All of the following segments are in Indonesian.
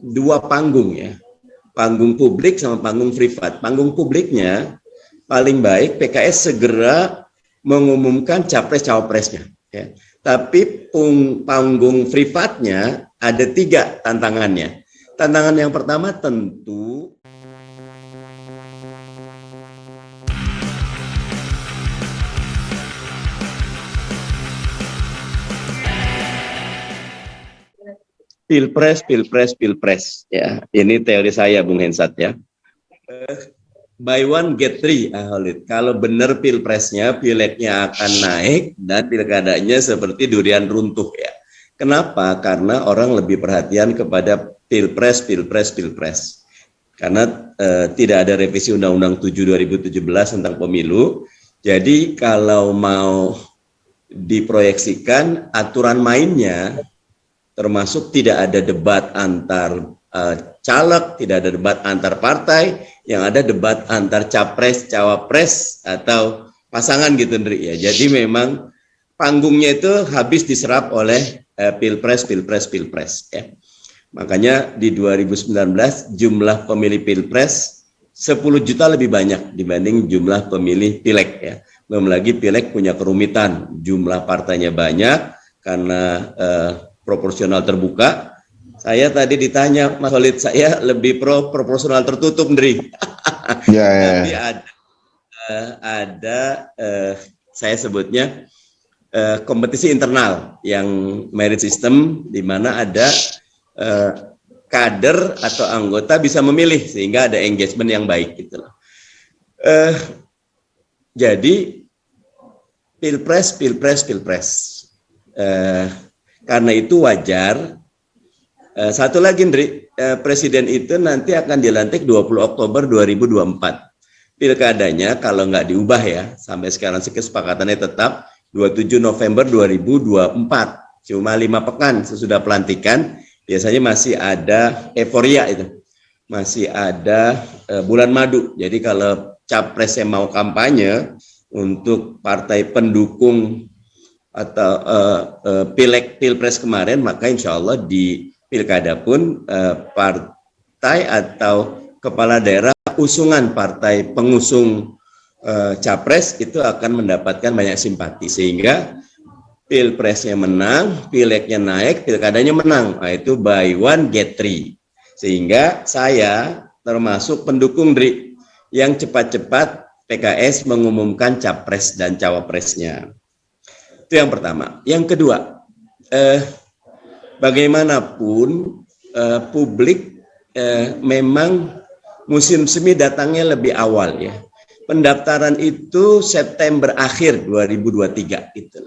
dua panggung ya, panggung publik sama panggung privat. Panggung publiknya paling baik PKS segera mengumumkan capres-cawapresnya. Ya. Tapi panggung privatnya ada 3 tantangannya. Tantangan yang pertama tentu pilpres ya. Ini teori saya, Bung Hensat ya. Buy one get three, Holid. Kalau benar pilpresnya, pileknya akan naik dan pilkadanya seperti durian runtuh ya. Kenapa? Karena orang lebih perhatian kepada pilpres. Karena tidak ada revisi Undang-Undang 7 2017 tentang pemilu. Jadi kalau mau diproyeksikan aturan mainnya, termasuk tidak ada debat antar caleg, tidak ada debat antar partai, yang ada debat antar capres, cawapres atau pasangan gitu, Ndri ya. Jadi memang panggungnya itu habis diserap oleh pilpres ya. Makanya di 2019 jumlah pemilih pilpres 10 juta lebih banyak dibanding jumlah pemilih pileg ya. Belum lagi pileg punya kerumitan, jumlah partainya banyak karena proporsional terbuka. Saya tadi ditanya, Mas Holid, saya lebih pro proporsional tertutup, Ndri. Tapi ada saya sebutnya kompetisi internal yang merit system, di mana ada kader atau anggota bisa memilih sehingga ada engagement yang baik gitu loh. Jadi pilpres. Karena itu wajar. Satu lagi, Ndri, presiden itu nanti akan dilantik 20 Oktober 2024. Pilkadanya kalau nggak diubah ya, sampai sekarang kesepakatannya tetap 27 November 2024. Cuma 5 pekan sesudah pelantikan, biasanya masih ada euforia itu. Masih ada bulan madu. Jadi kalau capres yang mau kampanye untuk partai pendukung atau pilpres kemarin, maka insya Allah di pilkada pun partai atau kepala daerah usungan partai pengusung capres itu akan mendapatkan banyak simpati, sehingga pilpresnya menang, pileknya naik, pilkadanya menang. Nah, itu buy one get three. Sehingga saya termasuk pendukung DRI yang cepat-cepat PKS mengumumkan capres dan cawapresnya. Itu yang pertama. Yang kedua, bagaimanapun publik memang musim semi datangnya lebih awal ya. Pendaftaran itu September akhir 2023 gitu.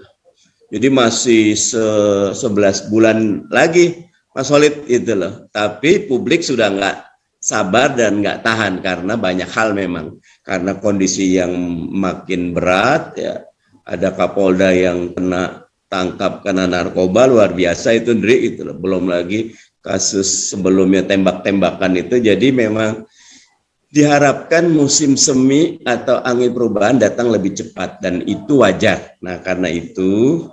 Jadi masih 11 bulan lagi, Mas Holid itu loh. Tapi publik sudah nggak sabar dan nggak tahan karena banyak hal memang. Karena kondisi yang makin berat ya. Ada Kapolda yang kena tangkap karena narkoba luar biasa itu, Ndri, itu loh. Belum lagi kasus sebelumnya tembak-tembakan itu. Jadi memang diharapkan musim semi atau angin perubahan datang lebih cepat dan itu wajar. Nah, karena itu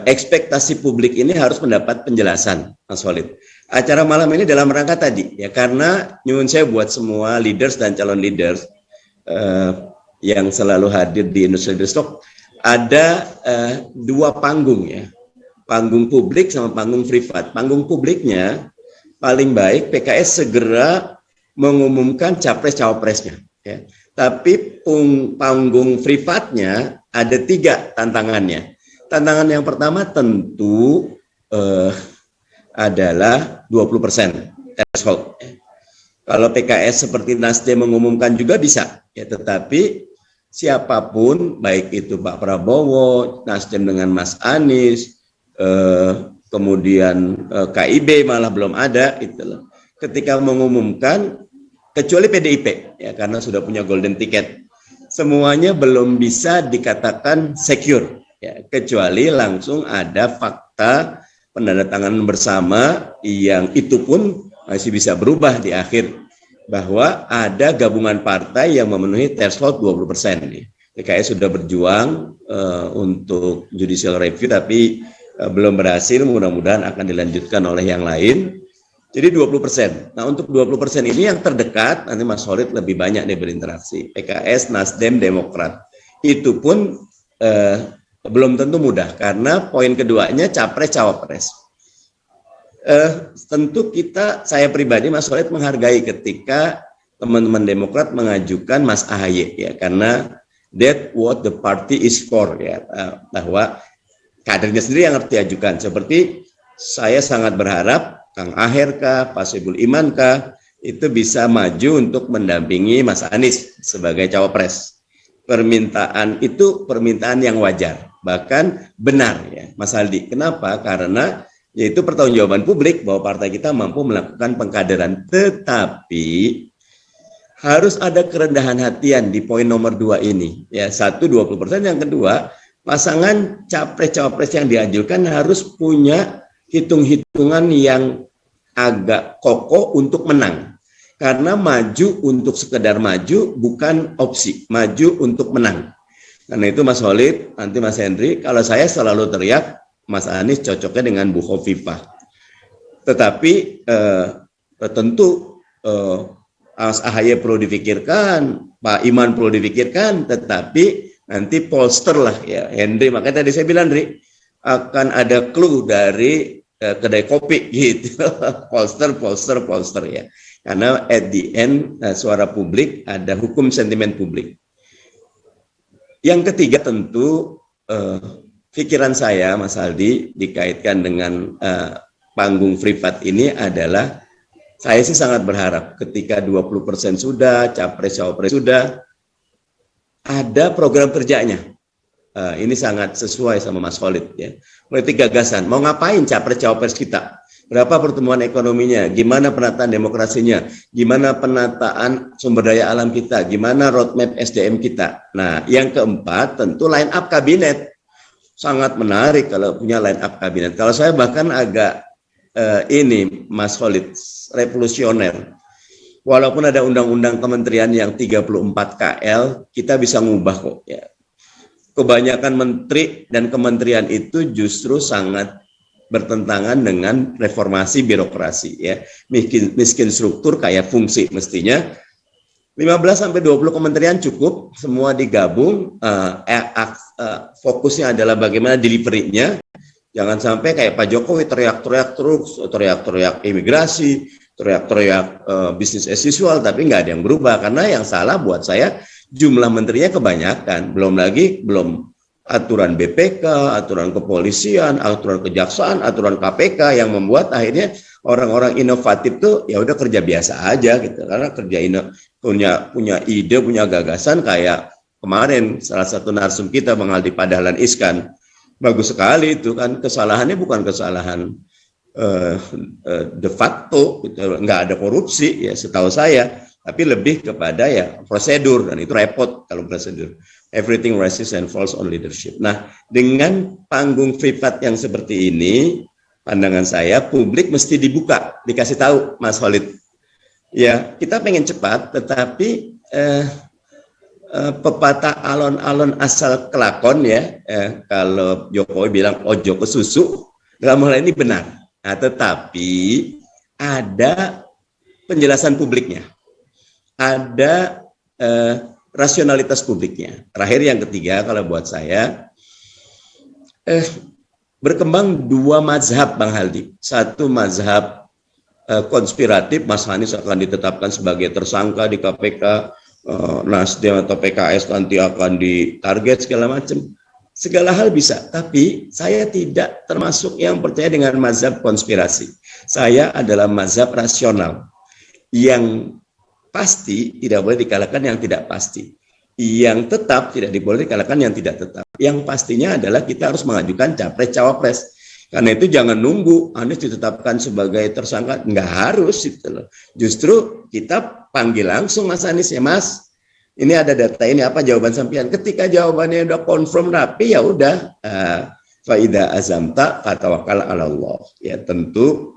ekspektasi publik ini harus mendapat penjelasan, Mas Walid. Acara malam ini dalam rangka tadi ya, karena nyuwun saya buat semua leaders dan calon leaders yang selalu hadir di Industri Leaders Talk, ada 2 panggung ya, panggung publik sama panggung privat. Panggung publiknya paling baik PKS segera mengumumkan capres-cawapresnya ya. Tapi panggung privatnya ada 3 tantangannya. Tantangan yang pertama tentu adalah 20% threshold. Kalau PKS seperti Nasdem mengumumkan juga bisa ya, tetapi siapapun baik itu Pak Prabowo, Nasdem dengan Mas Anies, kemudian KIB malah belum ada itu loh. Ketika mengumumkan, kecuali PDIP ya, karena sudah punya golden ticket, semuanya belum bisa dikatakan secure ya, kecuali langsung ada fakta penandatanganan bersama yang itu pun masih bisa berubah di akhir, bahwa ada gabungan partai yang memenuhi threshold 20% nih. PKS sudah berjuang untuk judicial review tapi belum berhasil, mudah-mudahan akan dilanjutkan oleh yang lain. Jadi 20%. Nah, untuk 20% ini yang terdekat, nanti Mas Khalid lebih banyak nih berinteraksi. PKS, Nasdem, Demokrat. Itu pun belum tentu mudah, karena poin keduanya capres-cawapres. Tentu saya pribadi, Mas Khalid, menghargai ketika teman-teman Demokrat mengajukan Mas AHY, ya, karena that what the party is for, ya, bahwa kadernya sendiri yang harus diajukan. Seperti saya sangat berharap Kang Aher kah, Pak Soebul Iman kah, itu bisa maju untuk mendampingi Mas Anies sebagai cawapres. Permintaan itu permintaan yang wajar, bahkan benar, ya, Mas Aldi. Kenapa? Karena yaitu pertanggungjawaban publik bahwa partai kita mampu melakukan pengkaderan. Tetapi harus ada kerendahan hatian di poin nomor 2 ini. Ya, 1, 20%, yang kedua, pasangan capres-cawapres yang diajukan harus punya hitung-hitungan yang agak kokoh untuk menang. Karena maju untuk sekedar maju bukan opsi, maju untuk menang. Karena itu Mas Khalid, nanti Mas Henry, kalau saya selalu teriak, Mas Anies cocoknya dengan Bu Khofifah. Tetapi tentu Mas AHY perlu dipikirkan, Pak Iman perlu dipikirkan, tetapi nanti polster lah, ya, Henry. Makanya tadi saya bilang, Henry, akan ada clue dari kedai kopi gitu. polster ya. Karena at the end suara publik ada hukum sentimen publik. Yang ketiga tentu pikiran saya, Mas Aldi, dikaitkan dengan panggung privat ini adalah saya sih sangat berharap ketika 20% sudah, capres-cawapres sudah, ada program kerjanya. Ini sangat sesuai sama Mas Khalid, ya. Politik gagasan, mau ngapain capres-cawapres kita? Berapa pertumbuhan ekonominya? Gimana penataan demokrasinya? Gimana penataan sumber daya alam kita? Gimana roadmap SDM kita? Nah, yang keempat tentu line up kabinet. Sangat menarik kalau punya line up kabinet. Kalau saya bahkan agak ini, Mas Khalid, revolusioner. Walaupun ada undang-undang kementerian yang 34 KL, kita bisa ngubah kok, ya. Kebanyakan menteri dan kementerian itu justru sangat bertentangan dengan reformasi birokrasi, ya. Miskin struktur kayak fungsi. Mestinya 15-20 kementerian cukup, semua digabung, fokusnya adalah bagaimana delivery-nya. Jangan sampai kayak Pak Jokowi teriak-teriak terus, teriak-teriak imigrasi, teriak-teriak bisnis as usual, tapi nggak ada yang berubah. Karena yang salah buat saya, jumlah menterinya kebanyakan, belum aturan BPK, aturan kepolisian, aturan kejaksaan, aturan KPK yang membuat akhirnya orang-orang inovatif tuh ya udah kerja biasa aja gitu. Karena punya ide, punya gagasan kayak kemarin salah satu narsum kita Bang Aldi Padahlan Iskan. Bagus sekali itu kan, kesalahannya bukan kesalahan de facto, gitu. Nggak ada korupsi ya setahu saya. Tapi lebih kepada ya prosedur, dan itu repot kalau prosedur. Everything rises and falls on leadership. Nah, dengan panggung privat yang seperti ini, pandangan saya publik mesti dibuka, dikasih tahu, Mas Khalid. Ya, kita pengen cepat, tetapi pepatah alon-alon asal kelakon, ya, kalau Jokowi bilang ojo ke susu, dalam hal ini benar. Nah, tetapi ada penjelasan publiknya. Ada rasionalitas publiknya. Terakhir yang ketiga, kalau buat saya, berkembang dua mazhab, Bang Haldi. Satu mazhab konspiratif, Mas Anies akan ditetapkan sebagai tersangka di KPK, Nasdem atau PKS nanti akan ditarget segala macam. Segala hal bisa, tapi saya tidak termasuk yang percaya dengan mazhab konspirasi. Saya adalah mazhab rasional yang pasti tidak boleh dikalahkan yang tidak pasti. Yang tetap tidak boleh dikalahkan yang tidak tetap. Yang pastinya adalah kita harus mengajukan capres-cawapres. Karena itu jangan nunggu Anies ditetapkan sebagai tersangka. Nggak harus. Gitu loh. Justru kita panggil langsung Mas Anies, ya Mas, ini ada data ini, apa jawaban sampean? Ketika jawabannya udah confirm rapi, ya udah. Faida azamta fatawakal ala Allah. Ya tentu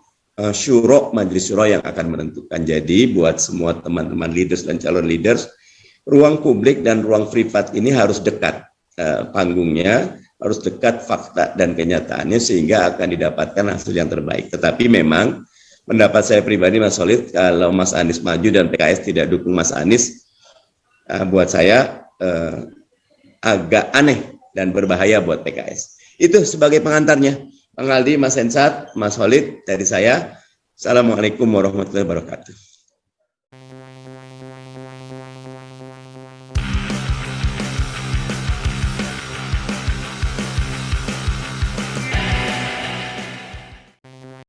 syuro, majelis syuro yang akan menentukan. Jadi buat semua teman-teman leaders dan calon leaders, ruang publik dan ruang privat ini harus dekat panggungnya, harus dekat fakta dan kenyataannya sehingga akan didapatkan hasil yang terbaik. Tetapi memang pendapat saya pribadi Mas Solid, kalau Mas Anies maju dan PKS tidak dukung Mas Anies, buat saya agak aneh dan berbahaya buat PKS. Itu sebagai pengantarnya. Bang Aldi, Mas Hensat, Mas Solid, dari saya. Assalamualaikum warahmatullahi wabarakatuh.